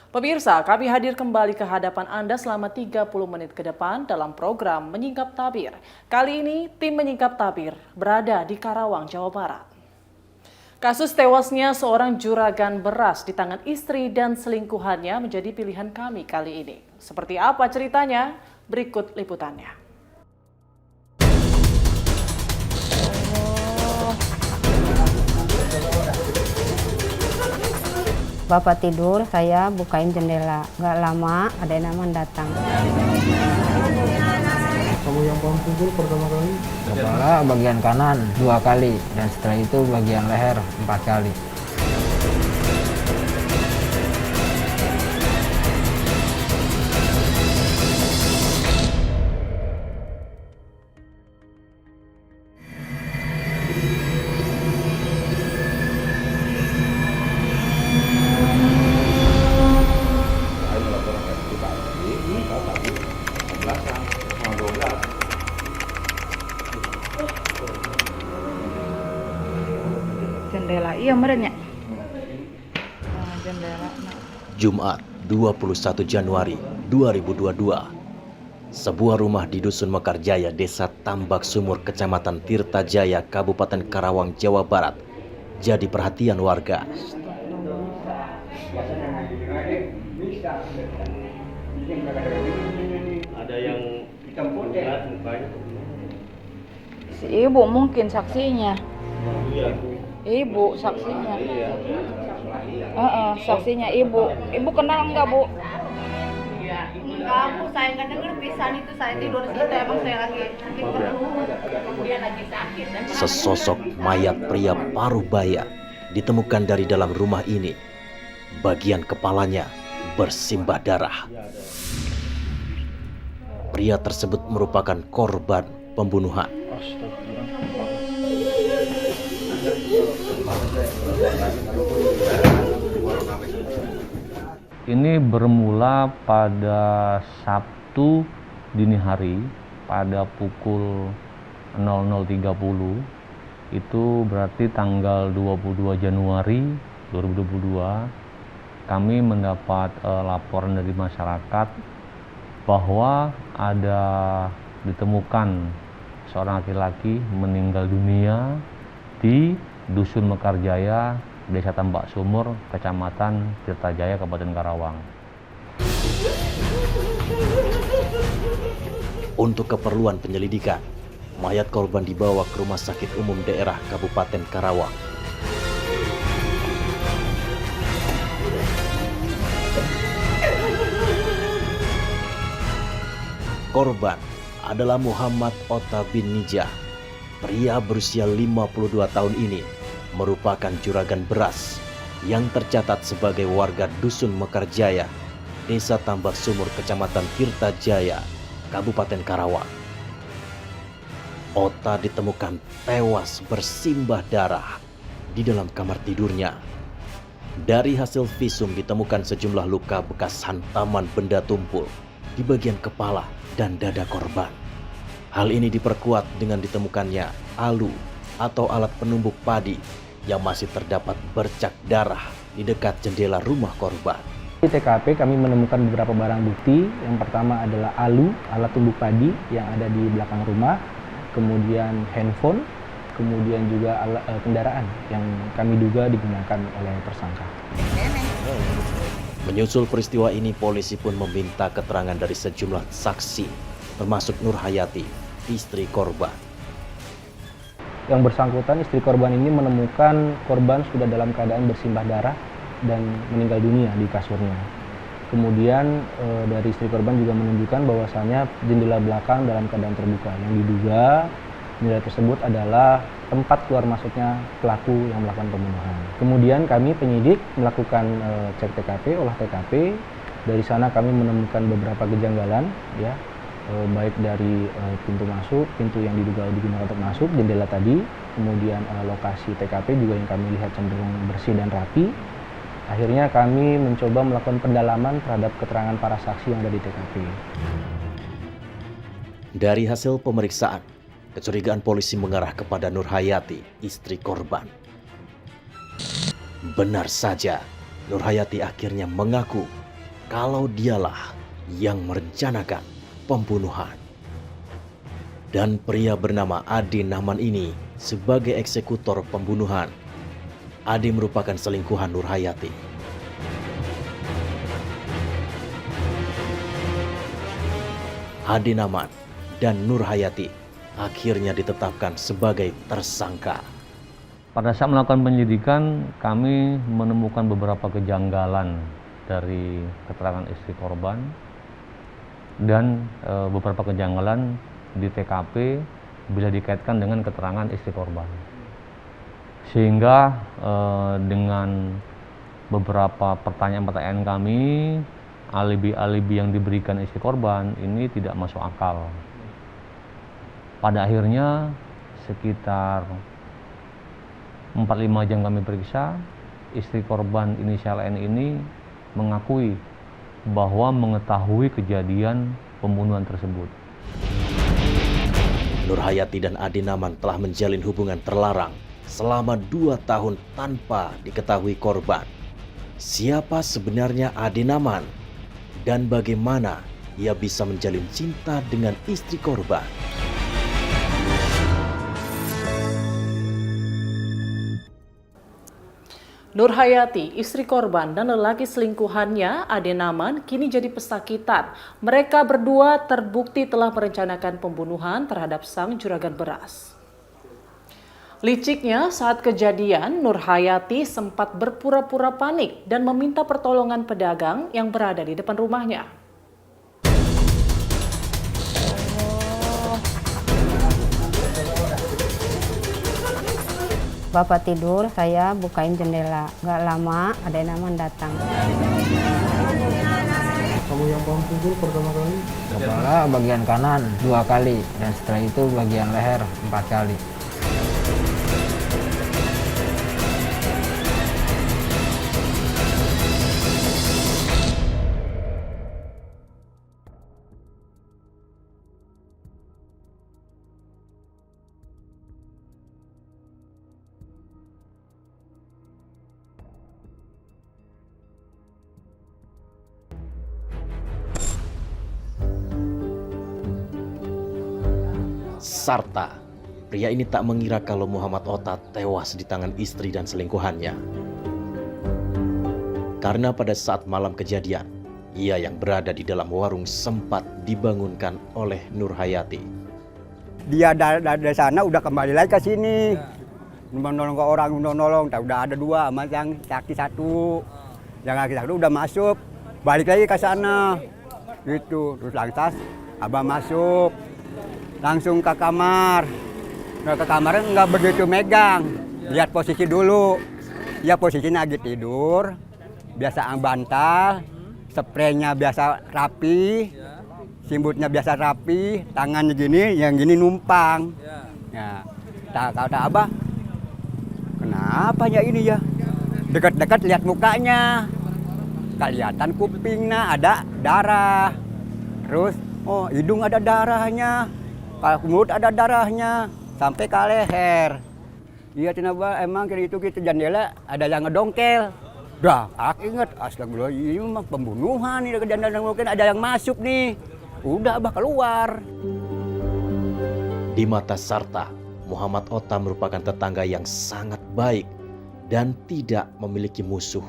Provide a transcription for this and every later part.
Pemirsa, kami hadir kembali ke hadapan Anda selama 30 menit ke depan dalam program Menyingkap Tabir. Kali ini, tim Menyingkap Tabir berada di Karawang, Jawa Barat. Kasus tewasnya seorang juragan beras di tangan istri dan selingkuhannya menjadi pilihan kami kali ini. Seperti apa ceritanya? Berikut liputannya. Bapak tidur, saya bukain jendela. Nggak lama, ada yang datang. Kamu yang paling pukul pertama kali? Kepala bagian kanan 2 kali, dan setelah itu bagian leher 4 kali. Jendela iya merenya. Jendela. Jumat 21 Januari 2022. Sebuah rumah di Dusun Mekarjaya, Desa Tambak Sumur, Kecamatan Tirtajaya, Kabupaten Karawang, Jawa Barat jadi perhatian warga. Ada yang lihat mukanya. Si ibu mungkin saksinya. Iya. Ibu saksinya. Saksinya ibu. Ibu kenal enggak, Bu? Enggak, Bu, saya nggak dengar pisan itu, saya tidur di situ, emang saya lagi sakit perut, kemudian lagi sakit. Sesosok mayat pria paruh baya ditemukan dari dalam rumah ini. Bagian kepalanya bersimbah darah. Pria tersebut merupakan korban pembunuhan. Ini bermula pada Sabtu dini hari pada pukul 00.30. Itu berarti tanggal 22 Januari 2022. Kami mendapat laporan dari masyarakat bahwa ada ditemukan seorang laki-laki meninggal dunia di Dusun Mekarjaya, Desa Tambak Sumur, Kecamatan Tirtajaya, Kabupaten Karawang. Untuk keperluan penyelidikan, mayat korban dibawa ke Rumah Sakit Umum Daerah Kabupaten Karawang. Korban adalah Muhammad Ota bin Nijah. Pria berusia 52 tahun ini merupakan juragan beras yang tercatat sebagai warga Dusun Mekarjaya, Desa Tambak Sumur, Kecamatan Tirtajaya, Kabupaten Karawang. Ota ditemukan tewas bersimbah darah di dalam kamar tidurnya. Dari hasil visum ditemukan sejumlah luka bekas hantaman benda tumpul di bagian kepala dan dada korban. Hal ini diperkuat dengan ditemukannya alu atau alat penumbuk padi yang masih terdapat bercak darah di dekat jendela rumah korban. Di TKP kami menemukan beberapa barang bukti. Yang pertama adalah alu, alat tumbuk padi yang ada di belakang rumah, kemudian handphone, kemudian juga kendaraan yang kami duga digunakan oleh tersangka. Menyusul peristiwa ini, polisi pun meminta keterangan dari sejumlah saksi, termasuk Nur Hayati, istri korban. Yang bersangkutan, istri korban ini menemukan korban sudah dalam keadaan bersimbah darah dan meninggal dunia di kasurnya. Kemudian dari istri korban juga menunjukkan bahwasannya jendela belakang dalam keadaan terbuka. Yang diduga jendela tersebut adalah tempat keluar masuknya pelaku yang melakukan pembunuhan. Kemudian kami penyidik melakukan cek TKP, olah TKP. Dari sana kami menemukan beberapa kejanggalan, ya, baik dari pintu masuk, pintu yang diduga digunakan untuk masuk, jendela tadi, kemudian lokasi TKP juga yang kami lihat cenderung bersih dan rapi. Akhirnya kami mencoba melakukan pendalaman terhadap keterangan para saksi yang ada di TKP. Dari hasil pemeriksaan, kecurigaan polisi mengarah kepada Nur Hayati, istri korban. Benar saja, Nur Hayati akhirnya mengaku kalau dialah yang merencanakan pembunuhan. Dan pria bernama Ade Nahman ini sebagai eksekutor pembunuhan. Ade merupakan selingkuhan Nur Hayati. Ade Nahman dan Nur Hayati akhirnya ditetapkan sebagai tersangka. Pada saat melakukan penyelidikan, kami menemukan beberapa kejanggalan dari keterangan istri korban dan beberapa kejanggalan di TKP bila dikaitkan dengan keterangan istri korban. Sehingga dengan beberapa pertanyaan-pertanyaan kami, alibi-alibi yang diberikan istri korban ini tidak masuk akal. Pada akhirnya sekitar 4-5 jam kami periksa, istri korban inisial N ini mengakui bahwa mengetahui kejadian pembunuhan tersebut. Nur Hayati dan Ade Nahman telah menjalin hubungan terlarang selama 2 tahun tanpa diketahui korban. Siapa sebenarnya Ade Nahman dan bagaimana ia bisa menjalin cinta dengan istri korban? Nur Hayati, istri korban dan lelaki selingkuhannya, Ade Nahman, kini jadi pesakitan. Mereka berdua terbukti telah merencanakan pembunuhan terhadap sang juragan beras. Liciknya, saat kejadian, Nur Hayati sempat berpura-pura panik dan meminta pertolongan pedagang yang berada di depan rumahnya. Bapak tidur, saya bukain jendela. Gak lama Ade Nahman datang. Kamu yang bom pukul pertama kali? Kepala bagian kanan 2 kali dan setelah itu bagian leher 4 kali. Sarta, pria ini tak mengira kalau Muhammad Ota tewas di tangan istri dan selingkuhannya. Karena pada saat malam kejadian, ia yang berada di dalam warung sempat dibangunkan oleh Nur Hayati. Dia dari sana udah kembali lagi ke sini. Menolong ke orang, menolong. Udah ada 2 sama yang laki 1. Yang laki 1 udah masuk, balik lagi ke sana. Gitu, terus lantas abah masuk. Langsung ke kamar. Nah, ke kamarnya nggak begitu megang. Lihat posisi dulu. Ya posisinya lagi tidur. Biasa bantal. Spraynya biasa rapi. Simbutnya biasa rapi. Tangannya gini, yang gini numpang. Ya, kata abah, kenapa ya ini ya? Dekat-dekat lihat mukanya. Kelihatan kupingnya ada darah. Terus, oh hidung ada darahnya. Kalau mulut ada darahnya sampai ke leher. Iya kenapa emang kayak gitu jendela ada yang ngedongkel. Dah, aku ingat astagfirullah ini memang pembunuhan ini jendela mungkin ada yang masuk nih. Udah abah keluar. Di mata Sarta, Muhammad Ota merupakan tetangga yang sangat baik dan tidak memiliki musuh.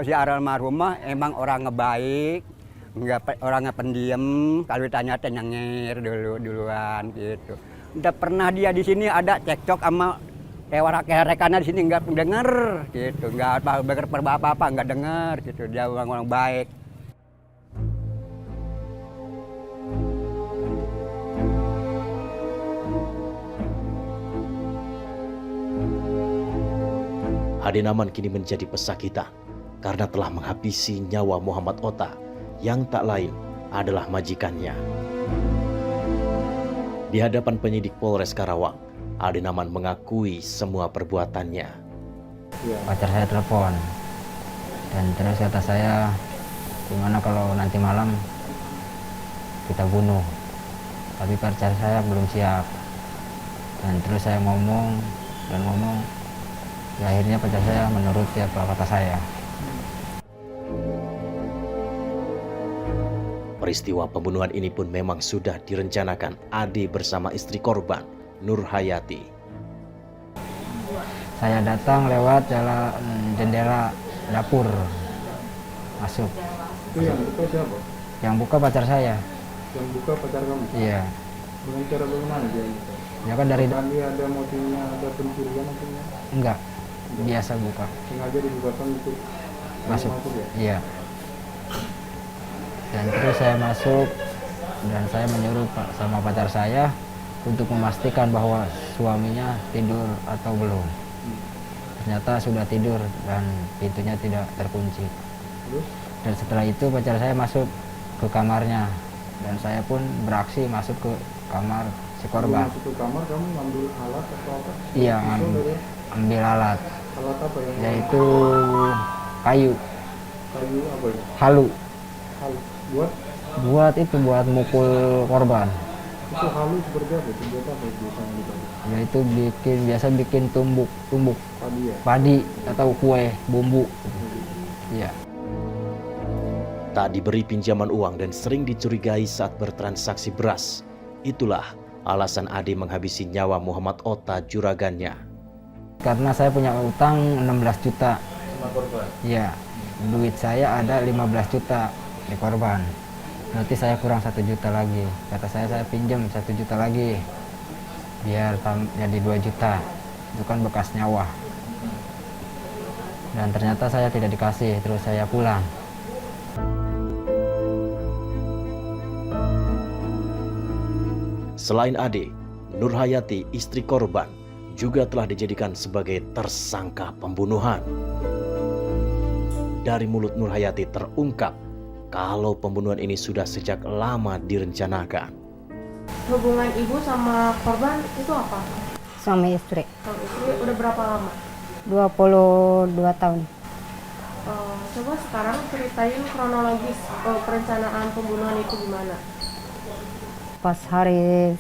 Si almarhumah emang orang ngebaik. Enggak, orangnya pendiam, kalau ditanya nyengir duluan gitu. Udah pernah dia di sini ada cekcok sama rekannya di sini enggak denger gitu, enggak apa-apa enggak denger gitu. Dia orang baik. Ade Nahman kini menjadi pesakitan karena telah menghabisi nyawa Muhammad Ota yang tak lain adalah majikannya. Di hadapan penyidik Polres Karawang, Ade Nahman mengakui semua perbuatannya. Pacar saya telepon dan terus kata saya, gimana kalau nanti malam kita bunuh. Tapi pacar saya belum siap. Dan terus saya ngomong, ya akhirnya pacar saya menuruti apa kata saya. Peristiwa pembunuhan ini pun memang sudah direncanakan Ade bersama istri korban, Nur Hayati. Saya datang lewat jalan jendela dapur, masuk. Itu yang buka siapa? Yang buka pacar saya. Yang buka pacar kamu? Iya. Dengan cara bagaimana dia buka? Ya kan dari Apakah dia ada motifnya, ada pencurian atau enggak? enggak biasa buka. Sengaja dibukakan untuk Masuk. ya? Iya. Dan terus saya masuk dan saya menyuruh sama pacar saya untuk memastikan bahwa suaminya tidur atau belum. Ternyata sudah tidur dan pintunya tidak terkunci. Terus? Dan setelah itu pacar saya masuk ke kamarnya dan saya pun beraksi masuk ke kamar si korban. Masuk ke kamar, kamu ngambil alat atau apa? Iya, Pisau dari ambil alat, alat apa yang? yaitu kayu, Kayu apa ya? halu. Halu. Buat? Buat mukul korban. Itu halu seperti apa? Senjata apa biasanya dipakai? Yaitu biasa bikin tumbuk Padi ya? padi atau kue bumbu. Iya. Tak diberi pinjaman uang dan sering dicurigai saat bertransaksi beras. Itulah alasan Ade menghabisi nyawa Muhammad Ota juragannya. Karena saya punya utang 16 juta. Sama korban? Iya. Duit saya ada 15 juta di korban. Berarti saya kurang 1 juta lagi. Kata saya pinjam 1 juta lagi. Biar jadi 2 juta. Itu kan bekas nyawa. Dan ternyata saya tidak dikasih, terus saya pulang. Selain Ade, Nur Hayati, istri korban, juga telah dijadikan sebagai tersangka pembunuhan. Dari mulut Nur Hayati terungkap kalau pembunuhan ini sudah sejak lama direncanakan. Hubungan ibu sama korban itu apa? Suami istri. Suami istri udah berapa lama? 22 tahun. Coba sekarang ceritain kronologis perencanaan pembunuhan itu gimana? Pas hari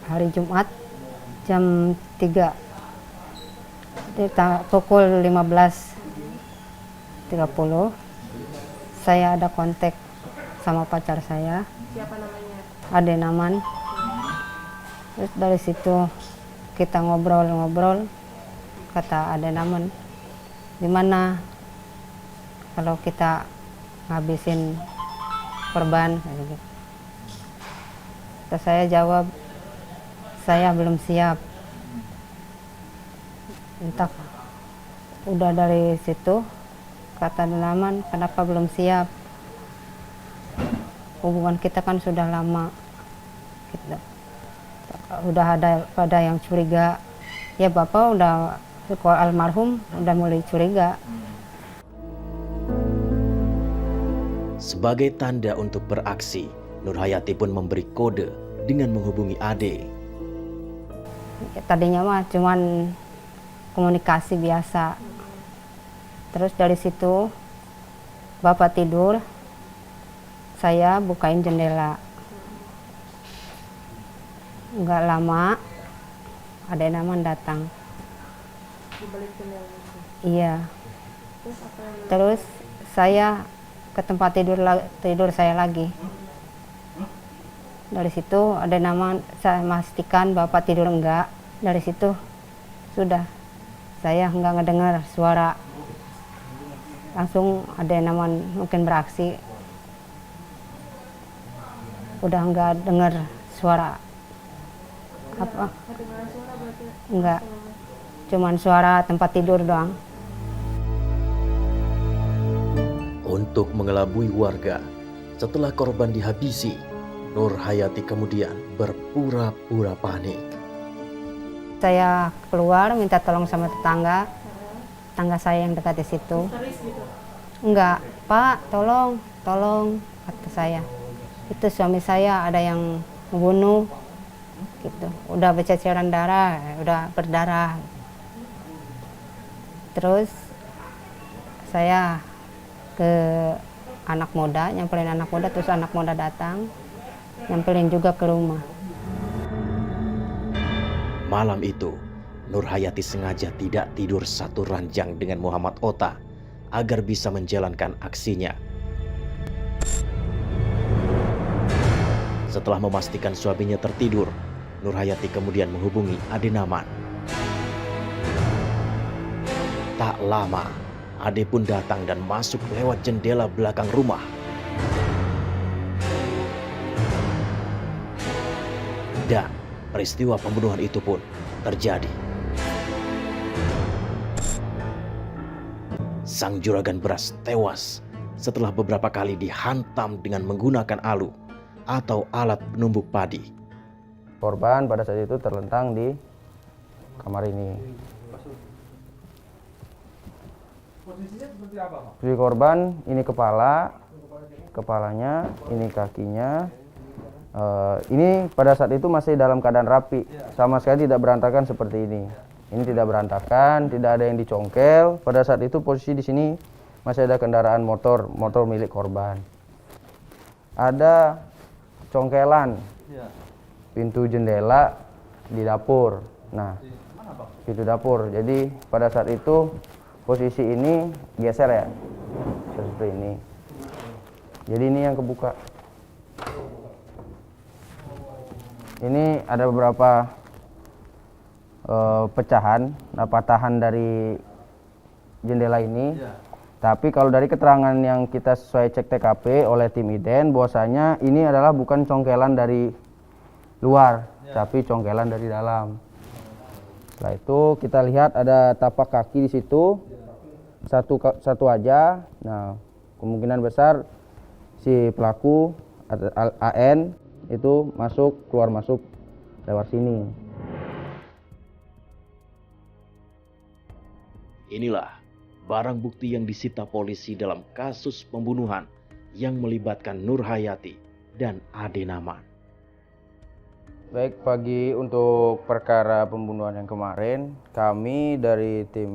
hari Jumat jam 3 pukul 15.30 saya ada kontak sama pacar saya. Siapa namanya? Ade Naman. Terus dari situ kita ngobrol-ngobrol, kata Ade Naman, gimana kalau kita ngabisin korban? Terus saya jawab, saya belum siap. Entah, udah dari situ kata Ade Naman, kenapa belum siap? Hubungan kita kan sudah lama. Gitu. Udah ada yang curiga. Ya Bapak udah, almarhum udah mulai curiga. Sebagai tanda untuk beraksi, Nur Hayati pun memberi kode dengan menghubungi Ade. Tadinya mah cuman komunikasi biasa. Terus dari situ Bapak tidur, saya bukain jendela. Enggak lama ada Naman datang. Di balik jendela itu. Iya. Terus apa yang Terus saya ke tempat tidur saya lagi. Dari situ ada Naman, saya memastikan Bapak tidur enggak. Dari situ sudah saya enggak ngedengar suara. Langsung ada Naman mungkin beraksi. Udah enggak dengar suara apa? kedengaran suara berarti? Enggak. Cuman suara tempat tidur doang. Untuk mengelabui warga, setelah korban dihabisi, Nur Hayati kemudian berpura-pura panik. Saya keluar minta tolong sama tetangga saya yang dekat di situ. Histeris gitu? Enggak, Pak, tolong, kata saya. Itu suami saya ada yang membunuh, gitu. Udah berceceran darah, udah berdarah. Terus saya ke anak muda, nyamperin anak muda, terus anak muda datang, nyamperin juga ke rumah. Malam itu, Nur Hayati sengaja tidak tidur satu ranjang dengan Muhammad Ota agar bisa menjalankan aksinya. Setelah memastikan suaminya tertidur, Nurhayati kemudian menghubungi Ade Naman. Tak lama, Ade pun datang dan masuk lewat jendela belakang rumah. Dan peristiwa pembunuhan itu pun terjadi. Sang juragan beras tewas setelah beberapa kali dihantam dengan menggunakan alu atau alat penumbuk padi. Korban pada saat itu terlentang di kamar ini. Posisinya seperti apa, Pak? Posisi korban ini kepalanya, ini kakinya. Ini pada saat itu masih dalam keadaan rapi, sama sekali tidak berantakan seperti ini. Ini tidak berantakan, tidak ada yang dicongkel. Pada saat itu posisi di sini masih ada kendaraan motor milik korban. Ada congkelan pintu jendela di dapur. Nah, pintu dapur. Jadi pada saat itu posisi ini geser ya, seperti ini. Jadi ini yang kebuka. Ini ada beberapa patahan dari jendela ini. Tapi kalau dari keterangan yang kita sesuai cek TKP oleh tim IDEN, bahwasanya ini adalah bukan congkelan dari luar, tapi congkelan dari dalam. Setelah itu kita lihat ada tapak kaki di situ, satu aja. Nah, kemungkinan besar si pelaku AN itu keluar masuk lewat sini. Inilah barang bukti yang disita polisi dalam kasus pembunuhan yang melibatkan Nurhayati dan Ade Naman. Baik, pagi untuk perkara pembunuhan yang kemarin, kami dari tim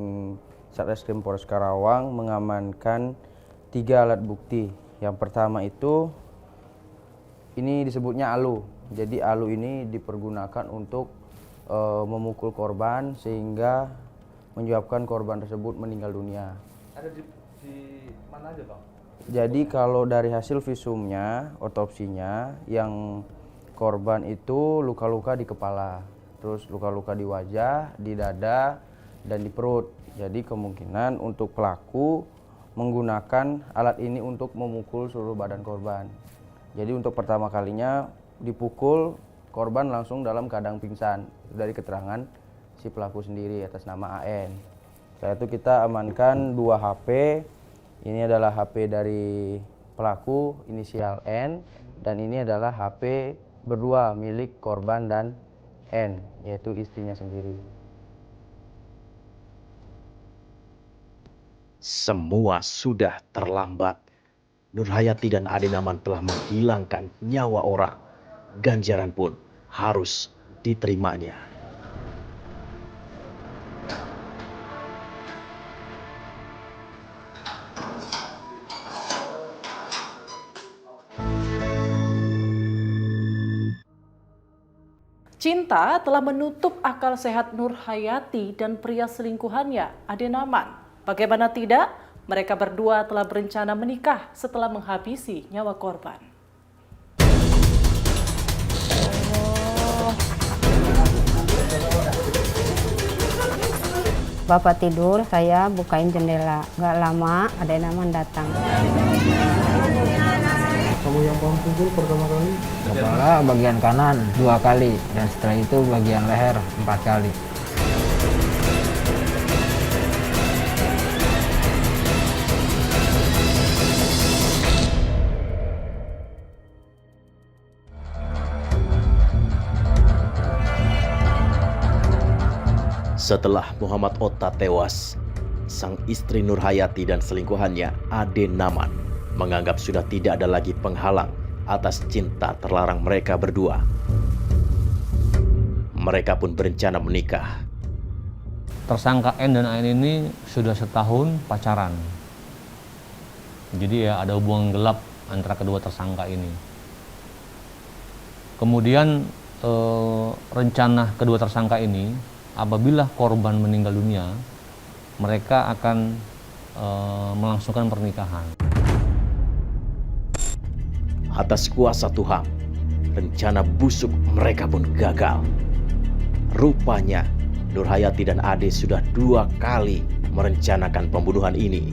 Satreskrim Polres Karawang mengamankan 3 alat bukti. Yang pertama itu ini disebutnya alu. Jadi alu ini dipergunakan untuk memukul korban sehingga menyebabkan korban tersebut meninggal dunia. Ada di mana aja, Bang? Jadi kalau dari hasil visumnya, otopsinya, yang korban itu luka-luka di kepala, terus luka-luka di wajah, di dada, dan di perut. Jadi kemungkinan untuk pelaku menggunakan alat ini untuk memukul seluruh badan korban. Jadi untuk pertama kalinya dipukul, korban langsung dalam keadaan pingsan. Dari keterangan si pelaku sendiri atas nama AN. Setelah itu kita amankan 2 HP. Ini adalah HP dari pelaku inisial N, dan ini adalah HP berdua milik korban dan N, yaitu istrinya sendiri. Semua sudah terlambat. Nurhayati dan Ade Naman telah menghilangkan nyawa orang. Ganjaran pun harus diterimanya. Cinta telah menutup akal sehat Nurhayati dan pria selingkuhannya, Ade Naman. Bagaimana tidak, mereka berdua telah berencana menikah setelah menghabisi nyawa korban. Bapak tidur, saya bukain jendela. Gak lama, Ade Naman datang. Kamu yang Bang pukul pertama kali? Kepala bagian kanan 2 kali, dan setelah itu bagian leher 4 kali. Setelah Muhammad Otta tewas, sang istri Nurhayati dan selingkuhannya Ade Naman menganggap sudah tidak ada lagi penghalang atas cinta terlarang mereka berdua. Mereka pun berencana menikah. Tersangka N dan AN ini sudah setahun pacaran. Jadi ya ada hubungan gelap antara kedua tersangka ini. Kemudian rencana kedua tersangka ini, apabila korban meninggal dunia, mereka akan melangsungkan pernikahan. Atas kuasa Tuhan, rencana busuk mereka pun gagal. Rupanya Nurhayati dan Ade sudah 2 kali merencanakan pembunuhan ini.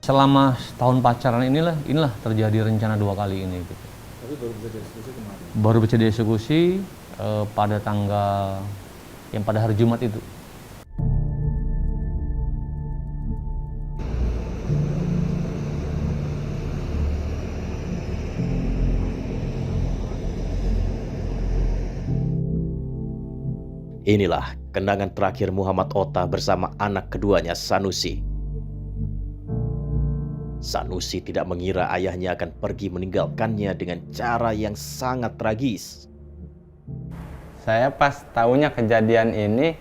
Selama setahun pacaran inilah terjadi rencana 2 kali ini. Gitu. Tapi baru bisa dieksekusi kemarin. Baru bisa dieksekusi pada tanggal yang pada hari Jumat itu. Inilah kenangan terakhir Muhammad Otta bersama anak keduanya Sanusi. Sanusi tidak mengira ayahnya akan pergi meninggalkannya dengan cara yang sangat tragis. Saya pas tahunya kejadian ini,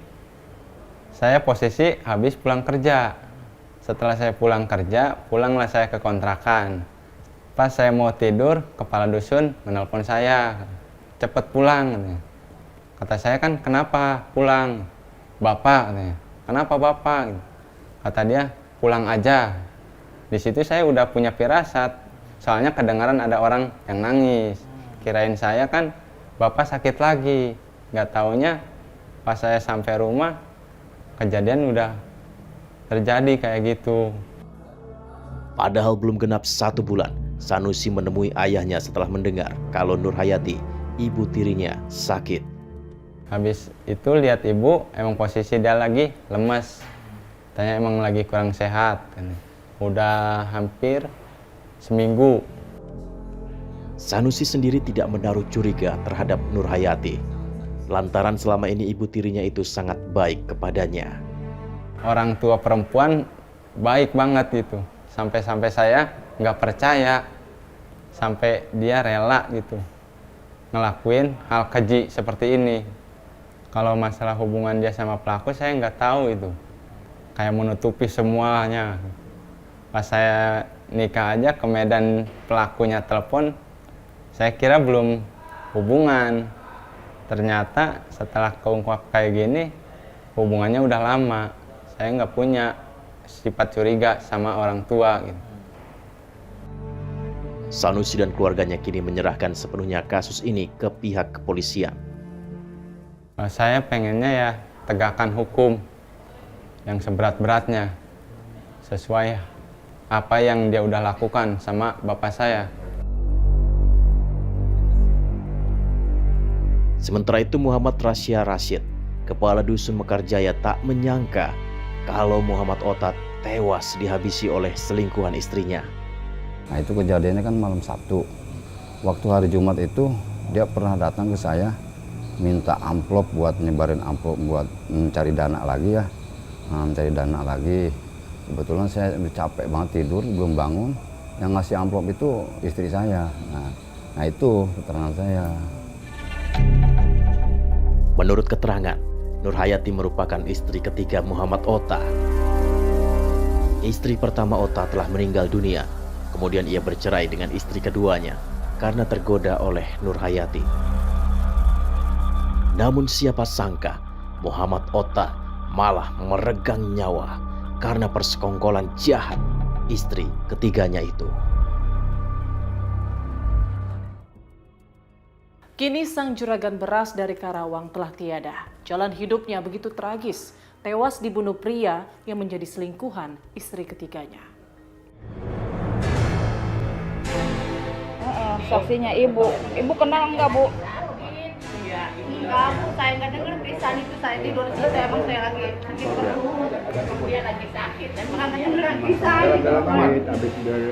saya posisi habis pulang kerja. Setelah saya pulang kerja, pulanglah saya ke kontrakan. Pas saya mau tidur, kepala dusun menelpon saya, "Cepet pulang." Kata saya, "Kan kenapa pulang?" "Bapak," katanya. "Kenapa Bapak?" Kata dia, "Pulang aja." Di situ saya udah punya firasat, soalnya kedengaran ada orang yang nangis. Kirain saya kan Bapak sakit lagi. Nggak taunya pas saya sampai rumah, kejadian udah terjadi kayak gitu. Padahal belum genap 1 bulan, Sanusi menemui ayahnya setelah mendengar kalau Nurhayati, ibu tirinya, sakit. Habis itu lihat ibu, emang posisi dia lagi lemes. Tanya emang lagi kurang sehat. Udah hampir seminggu. Sanusi sendiri tidak menaruh curiga terhadap Nurhayati. Lantaran selama ini ibu tirinya itu sangat baik kepadanya. Orang tua perempuan baik banget gitu. Sampai-sampai saya nggak percaya. Sampai dia rela gitu ngelakuin hal keji seperti ini. Kalau masalah hubungan dia sama pelaku saya nggak tahu itu. Kayak menutupi semuanya. Pas saya nikah aja ke Medan pelakunya telepon, saya kira belum hubungan. Ternyata setelah keungkap kayak gini, hubungannya udah lama. Saya nggak punya sifat curiga sama orang tua gitu. Sanusi dan keluarganya kini menyerahkan sepenuhnya kasus ini ke pihak kepolisian. Saya pengennya ya tegakkan hukum yang seberat-beratnya sesuai apa yang dia udah lakukan sama bapak saya. Sementara itu Muhammad Rasya Rashid, kepala dusun Mekarjaya, tak menyangka kalau Muhammad Otta tewas dihabisi oleh selingkuhan istrinya. Nah itu kejadiannya kan malam Sabtu. Waktu hari Jumat itu dia pernah datang ke saya minta amplop buat nyebarin amplop buat mencari dana lagi ya. Mencari dana lagi. Kebetulan saya udah capek banget tidur, belum bangun. Yang ngasih amplop itu istri saya. Nah itu keterangan saya. Menurut keterangan, Nurhayati merupakan istri ketiga Muhammad Otta. Istri pertama Otta telah meninggal dunia. Kemudian ia bercerai dengan istri keduanya karena tergoda oleh Nurhayati. Namun siapa sangka Muhammad Otta malah meregang nyawa karena persekongkolan jahat istri ketiganya itu. Kini sang juragan beras dari Karawang telah tiada. Jalan hidupnya begitu tragis, tewas dibunuh pria yang menjadi selingkuhan istri ketiganya. Saksinya ibu kenal nggak Bu? Enggak, Bu, saya nggak dengar peristiwa itu. Saya tidur di situ, emang saya lagi sakit perut. Dia lagi sakit, emang nggak dengar peristiwa itu. Habis dari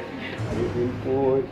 input.